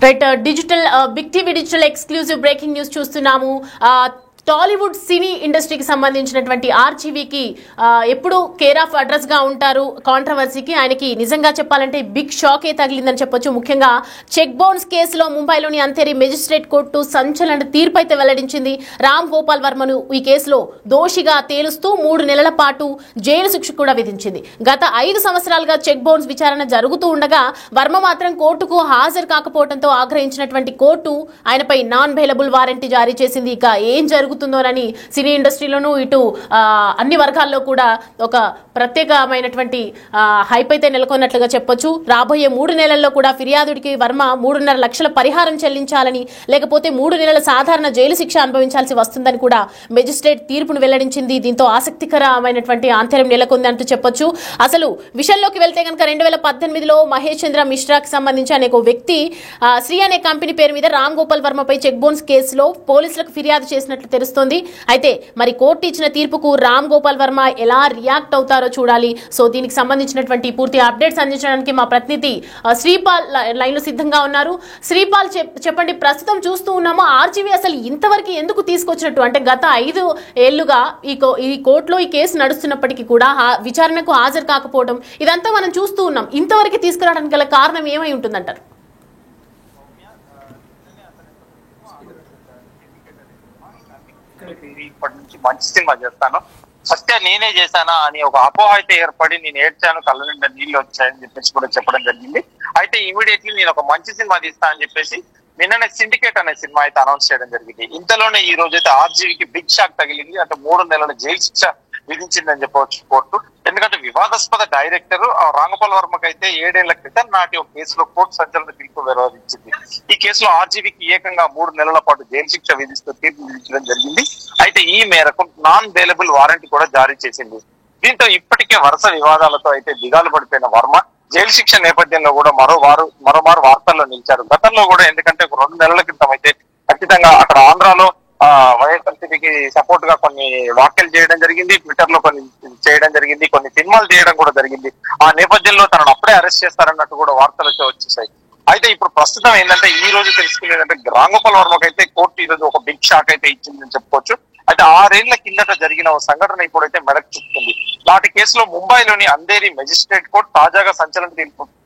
Right digital big TV digital exclusive breaking news చూస్తున్నాము. Tollywood సినీ ఇండస్ట్రీకి సంబంధించినటువంటి ఆర్జీవీకి ఎప్పుడు కేర్ ఆఫ్ అడ్రస్ గా ఉంటారు కాంట్రవర్సీకి. ఆయనకి నిజంగా చెప్పాలంటే బిగ్ షాకే తగిలిందని చెప్పొచ్చు. ముఖ్యంగా చెక్ బౌన్స్ కేసులో ముంబైలోని అంధేరి మెజిస్ట్రేట్ కోర్టు సంచలన తీర్పు అయితే వెల్లడించింది. రామ్ గోపాల్ వర్మను ఈ కేసులో దోషిగా తేలుస్తూ 3 నెలల పాటు జైలు శిక్ష కూడా విధించింది. గత 5 సంవత్సరాలుగా చెక్ బౌన్స్ విచారణ జరుగుతూ ఉండగా వర్మ మాత్రం కోర్టుకు హాజరు కాకపోవడంతో ఆగ్రహించినటువంటి కోర్టు ఆయనపై నాన్ బెయిలబుల్ వారెంట్ జారీ చేసింది. ఇక ఏం జరుగుతుందోనని సినీ ఇండస్ట్రీలోనూ ఇటు అన్ని వర్గాల్లో కూడా ఒక ప్రత్యేకమైనటువంటి హైప్ అయితే నెలకొన్నట్లుగా చెప్పొచ్చు. రాబోయే 3 నెలల్లో కూడా ఫిర్యాదుడికి వర్మ 3.5 లక్షల పరిహారం చెల్లించాలని, లేకపోతే 3 నెలల సాధారణ జైలు శిక్ష అనుభవించాల్సి వస్తుందని కూడా మెజిస్ట్రేట్ తీర్పును వెల్లడించింది. దీంతో ఆసక్తికరమైనటువంటి ఆంతర్యం నెలకొంది అంటూ చెప్పొచ్చు. అసలు విషయంలోకి వెళ్తే కనుక 2018లో మహేష్ చంద్ర మిశ్రాకి సంబంధించి అనే ఒక వ్యక్తి శ్రీ అనే కంపెనీ పేరు మీద రామ్ గోపాల్ వర్మపై చెక్ బౌన్స్ కేసులో పోలీసులకు ఫిర్యాదు చేసినట్లు తెలుస్తోంది. అయితే మరి కోర్టు ఇచ్చిన తీర్పుకు రామ్ గోపాల్ వర్మ ఎలా రియాక్ట్ అవుతారో చూడాలి. సో దీనికి సంబంధించినటువంటి పూర్తి అప్డేట్స్ అందించడానికి మా ప్రతినిధి శ్రీపాల్ లైన్ లో సిద్ధంగా ఉన్నారు. శ్రీపాల్ చెప్పండి, ప్రస్తుతం చూస్తూ ఉన్నాము ఆర్జీవీ అసలు ఇంతవరకు ఎందుకు తీసుకొచ్చినట్టు, అంటే గత 5 ఏళ్లుగా ఈ కోర్టులో ఈ కేసు నడుస్తున్నప్పటికీ కూడా విచారణకు హాజరు కాకపోవడం ఇదంతా మనం చూస్తూ ఉన్నాం. ఇంతవరకు తీసుకురావడానికి గల కారణం ఏమై ఉంటుందంటారు? ఇప్పటి నుంచి మంచి సినిమా చేస్తాను, సత్య నేనే చేశానా అని ఒక అపోహ అయితే ఏర్పడి నేను ఏడ్చాను, కళ్ళ నిండా నీళ్ళు వచ్చాయని చెప్పేసి కూడా చెప్పడం జరిగింది. అయితే ఇమీడియట్లీ నేను ఒక మంచి సినిమా తీస్తా అని చెప్పేసి నిన్ననే సిండికేట్ అనే సినిమా అయితే అనౌన్స్ చేయడం జరిగింది. ఇంతలోనే ఈ రోజు అయితే ఆర్జీవీకి బిగ్ షాక్ తగిలింది. అంటే 3 నెలల జైలు శిక్ష విధించిందని చెప్పవచ్చు కోర్టు. ఎందుకంటే వివాదాస్పద డైరెక్టర్ రాంగోపాల్ వర్మకి అయితే 7 ఏళ్ల క్రితం నాటి ఒక కేసులో కోర్టు సంచలన తీర్పు వెలువరించింది. ఈ కేసులో ఆర్జీవీకి ఏకంగా 3 నెలల పాటు జైలు శిక్ష విధిస్తూ తీర్పు విధించడం జరిగింది. అయితే ఈ మేరకు నాన్ బెయిలబుల్ వారెంట్ కూడా జారీ చేసింది. దీంతో ఇప్పటికే వరుస వివాదాలతో అయితే దిగాలు పడిపోయిన వర్మ జైలు శిక్ష నేపథ్యంలో కూడా మరోమారు వార్తల్లో నిలిచారు. గతంలో కూడా ఎందుకంటే 2 నెలల క్రితం అయితే ఖచ్చితంగా అక్కడ ఆంధ్రాలో వైఎస్ఆర్సీపీకి సపోర్ట్ గా కొన్ని వ్యాఖ్యలు చేయడం జరిగింది, ట్విట్టర్ లో కొన్ని చేయడం జరిగింది, కొన్ని సినిమాలు చేయడం కూడా జరిగింది. ఆ నేపథ్యంలో తనను అప్పుడే అరెస్ట్ చేస్తారన్నట్టు కూడా వార్తలు వచ్చేసాయి. అయితే ఇప్పుడు ప్రస్తుతం ఏంటంటే ఈ రోజు తెలుసుకునేదంటే రాంగోపాల్ వర్మకి అయితే కోర్టు ఈ రోజు ఒక బిగ్ షాక్ అయితే ఇచ్చిందని చెప్పుకోవచ్చు. అయితే 6 ఏళ్ల కిందట జరిగిన ఒక సంఘటన ఇప్పుడైతే మెడకు చుట్టుకుంది. నాటి కేసులో ముంబైలోని అంధేరి మెజిస్ట్రేట్ కోర్టు తాజాగా సంచలన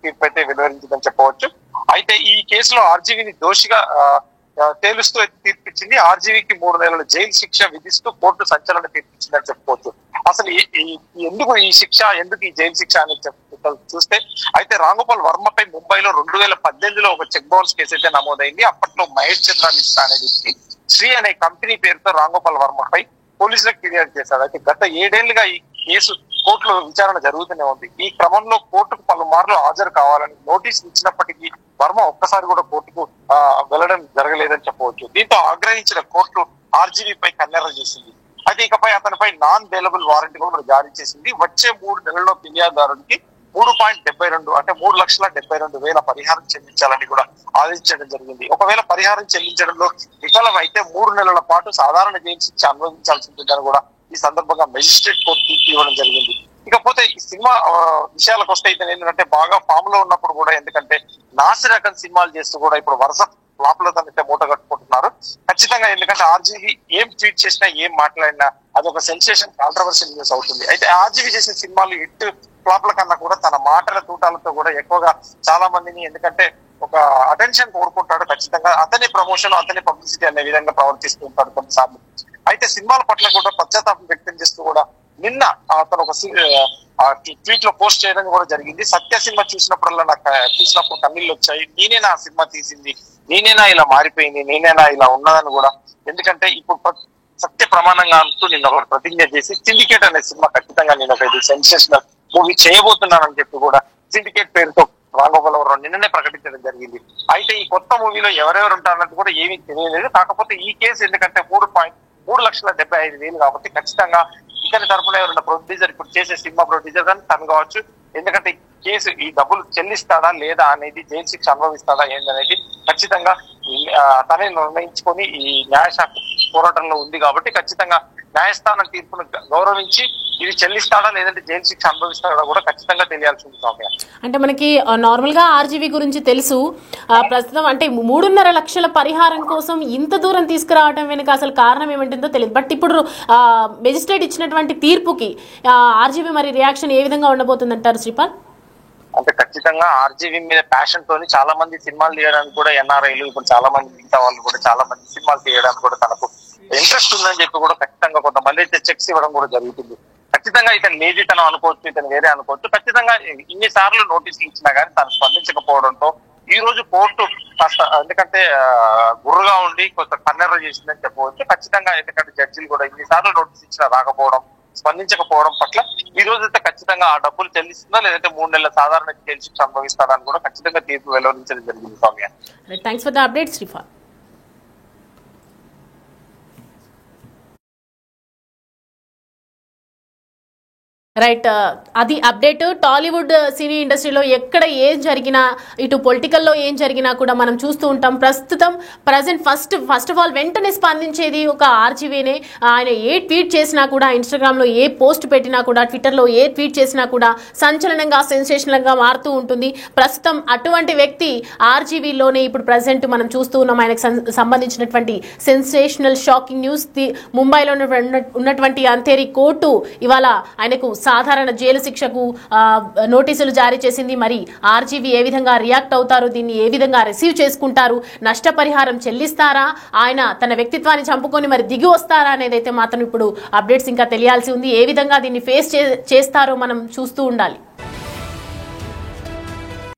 తీర్పు అయితే వెలువరించిందని చెప్పవచ్చు. అయితే ఈ కేసులో ఆర్జీవీని దోషిగా తేలుస్తూ తీర్పిచ్చింది. ఆర్జీవీకి 3 నెలల జైలు శిక్ష విధిస్తూ కోర్టు సంచలన తీర్పిచ్చిందని చెప్పుకోవచ్చు. అసలు ఎందుకు ఈ శిక్ష, ఎందుకు ఈ జైలు శిక్ష అని చూస్తే అయితే రాంగోపాల్ వర్మపై ముంబైలో 2018లో ఒక చెక్ బౌన్స్ కేసు అయితే నమోదైంది. అప్పట్లో మహేష్ చంద్ర మిశ్రా అనే వ్యక్తి శ్రీ అనే కంపెనీ పేరుతో రాంగోపాల్ వర్మపై పోలీసులకు ఫిర్యాదు చేశాడు. అయితే గత 7 ఏళ్లుగా ఈ కేసు కోర్టులో విచారణ జరుగుతూనే ఉంది. ఈ క్రమంలో కోర్టుకు పలుమార్లు హాజరు కావాలని నోటీసులు ఇచ్చినప్పటికీ వర్మ ఒక్కసారి కూడా కోర్టుకు వెళ్లడం జరగలేదని చెప్పవచ్చు. దీంతో ఆగ్రహించిన కోర్టు ఆర్జీవీపై కన్నెర్ర చేసింది. అయితే ఇకపై అతనిపై నాన్ బెయిలబుల్ వారెంట్ కూడా జారీ చేసింది. వచ్చే 3 నెలల్లో ఫిర్యాదుదారుడికి 3.72 అంటే 3,72,000 పరిహారం చెల్లించాలని కూడా ఆదేశించడం జరిగింది. ఒకవేళ పరిహారం చెల్లించడంలో విఫలమైతే 3 నెలల పాటు సాధారణ జైలు శిక్ష అనుభవించాల్సి ఉంటుందని కూడా ఈ సందర్భంగా మెజిస్ట్రేట్ కోర్టు తీర్పు ఇవ్వడం జరిగింది. ఇకపోతే ఈ సినిమా విషయాలకు వస్తే ఇతను ఏంటంటే బాగా ఫామ్ లో ఉన్నప్పుడు కూడా ఎందుకంటే నాసి రకం సినిమాలు చేస్తూ కూడా ఇప్పుడు వరుస ఫ్లాప్లతో అయితే మూట కట్టుకుంటున్నారు ఖచ్చితంగా. ఎందుకంటే ఆర్జీవీ ఏం ట్వీట్ చేసినా ఏం మాట్లాడినా అదొక సెన్సేషన్, కాంట్రవర్షియల్ న్యూస్ అవుతుంది. అయితే ఆర్జీవీ చేసే సినిమాలు హిట్ ఫ్లాప్ల కన్నా కూడా తన మాటల తూటాలతో కూడా ఎక్కువగా చాలా మందిని ఎందుకంటే ఒక అటెన్షన్ కోరుకుంటాడు. ఖచ్చితంగా అతని ప్రమోషన్, అతని పబ్లిసిటీ అనే విధంగా ప్రవర్తిస్తూ ఉంటాడు కొన్నిసార్లు. అయితే సినిమాల పట్ల కూడా పశ్చాత్తాపం వ్యక్తం చేస్తూ కూడా నిన్న అతను ఒక ట్వీట్ లో పోస్ట్ చేయడం కూడా జరిగింది. సత్య సినిమా చూసినప్పుడు కన్నీళ్ళు వచ్చాయి, నేనేనా ఆ సినిమా తీసింది, నేనేనా ఇలా మారిపోయింది, నేనేనా ఇలా ఉన్నదని కూడా. ఎందుకంటే ఇప్పుడు సత్య ప్రమాణంగా అంటూ నిన్న ఒక ప్రతిజ్ఞ చేసి సిండికేట్ అనే సినిమా ఖచ్చితంగా నేను ఒక సెన్సేషనల్ మూవీ చేయబోతున్నానని చెప్పి కూడా సిండికేట్ పేరుతో రాంగోపాల్ వర్మ నిన్ననే ప్రకటించడం జరిగింది. అయితే ఈ కొత్త మూవీలో ఎవరెవరు ఉంటారన్నట్టు కూడా ఏమీ తెలియలేదు. కాకపోతే ఈ కేసు ఎందుకంటే 3,75,000 కాబట్టి ఖచ్చితంగా ఇతని తరపున ఎవరైనా ప్రొడ్యూసర్, ఇప్పుడు చేసే సినిమా ప్రొడ్యూసర్ కానీ తను కావచ్చు. ఎందుకంటే కేసు ఈ డబ్బులు చెల్లిస్తాడా లేదా అనేది, జైలు శిక్ష అనుభవిస్తాడా ఏందనేది ఖచ్చితంగా తనే నిర్ణయించుకొని ఈ న్యాయశాఖ పోరాటంలో ఉంది కాబట్టి ఖచ్చితంగా న్యాయస్థానం తీర్పును గౌరవించి ఇది చెల్లిస్తాడా లేదంటే జైలు శిక్ష అనుభవిస్తాడా కూడా ఖచ్చితంగా తెలియాల్సింది సౌమ్య. అంటే మనకి నార్మల్ గా ఆర్జీవీ గురించి తెలుసు. ప్రస్తుతం అంటే 3.5 లక్షల పరిహారం కోసం ఇంత దూరం తీసుకురావడం వెనుక అసలు కారణం ఏమంటుందో తెలియదు. బట్ ఇప్పుడు మెజిస్ట్రేట్ ఇచ్చినటువంటి తీర్పుకి ఆర్జీవీ మరి రియాక్షన్ ఏ విధంగా ఉండబోతుందంటారు శ్రీపాల్? అంటే ఖచ్చితంగా ఆర్జీవీ మీద ప్యాషన్ తోని చాలా మంది సినిమాలు తీయడానికి కూడా ఎన్ఆర్ఐలు ఇప్పుడు చాలా మంది మిగతా వాళ్ళు కూడా చాలా మంది సినిమాలు తీయడానికి కూడా తనకు ఇంట్రెస్ట్ ఉందని చెప్పి కూడా ఖచ్చితంగా కొంతమంది అయితే చెక్స్ ఇవ్వడం కూడా జరుగుతుంది. ఖచ్చితంగా ఇతను లేజితనం అనుకోవచ్చు, ఇతను వేరే అనుకోవచ్చు. ఖచ్చితంగా ఇన్నిసార్లు నోటీసులు ఇచ్చినా కానీ తను స్పందించకపోవడంతో ఈ రోజు కోర్టు కాస్త ఎందుకంటే గుర్రుగా ఉండి కొంత కన్నెర్ర చేసిందని చెప్పవచ్చు. ఖచ్చితంగా ఎందుకంటే జడ్జిలు కూడా ఇన్నిసార్లు నోటీస్ ఇచ్చినా రాకపోవడం, స్పందించకపోవడం పట్ల ఈ రోజు అయితే ఖచ్చితంగా ఆ డబ్బులు చెల్లిస్తుందా లేదంటే 3 నెలల సాధారణ జైలు శిక్ష అనుభవిస్తారా అని కూడా ఖచ్చితంగా తీర్పు వెలువరించడం జరిగింది Soumya. Thanks for the update Sripal. Right, అది అప్డేట్. టాలీవుడ్ సినీ ఇండస్ట్రీలో ఎక్కడ ఏం జరిగినా, ఇటు పొలిటికల్లో ఏం జరిగినా కూడా మనం చూస్తూ ఉంటాం. ప్రజెంట్ ఫస్ట్ ఆఫ్ ఆల్ వెంటనే స్పందించేది ఒక ఆర్జీవీనే. ఆయన ఏ ట్వీట్ చేసినా కూడా, ఇన్స్టాగ్రామ్లో ఏ పోస్ట్ పెట్టినా కూడా, ట్విట్టర్లో ఏ ట్వీట్ చేసినా కూడా సంచలనంగా సెన్సేషనల్గా మారుతూ ఉంటుంది. ప్రస్తుతం అటువంటి వ్యక్తి ఆర్జీవీలోనే ఇప్పుడు ప్రజెంట్ మనం చూస్తూ ఉన్నాం. ఆయనకు సంబంధించినటువంటి సెన్సేషనల్ షాకింగ్ న్యూస్. ముంబైలో ఉన్నటువంటి అంధేరి కోర్టు ఇవాళ ఆయనకు సాధారణ జైలు శిక్షకు నోటీసులు జారీ చేసింది. మరి ఆర్జీవీ ఏ విధంగా రియాక్ట్ అవుతారు, దీన్ని ఏ విధంగా రిసీవ్ చేసుకుంటారు, నష్టపరిహారం చెల్లిస్తారా, ఆయన తన వ్యక్తిత్వాన్ని చంపుకొని మరి దిగి వస్తారా అనేది అయితే మాత్రం ఇప్పుడు అప్డేట్స్ ఇంకా తెలియాల్సి ఉంది. ఏ విధంగా దీన్ని ఫేస్ చేస్తారో మనం చూస్తూ ఉండాలి.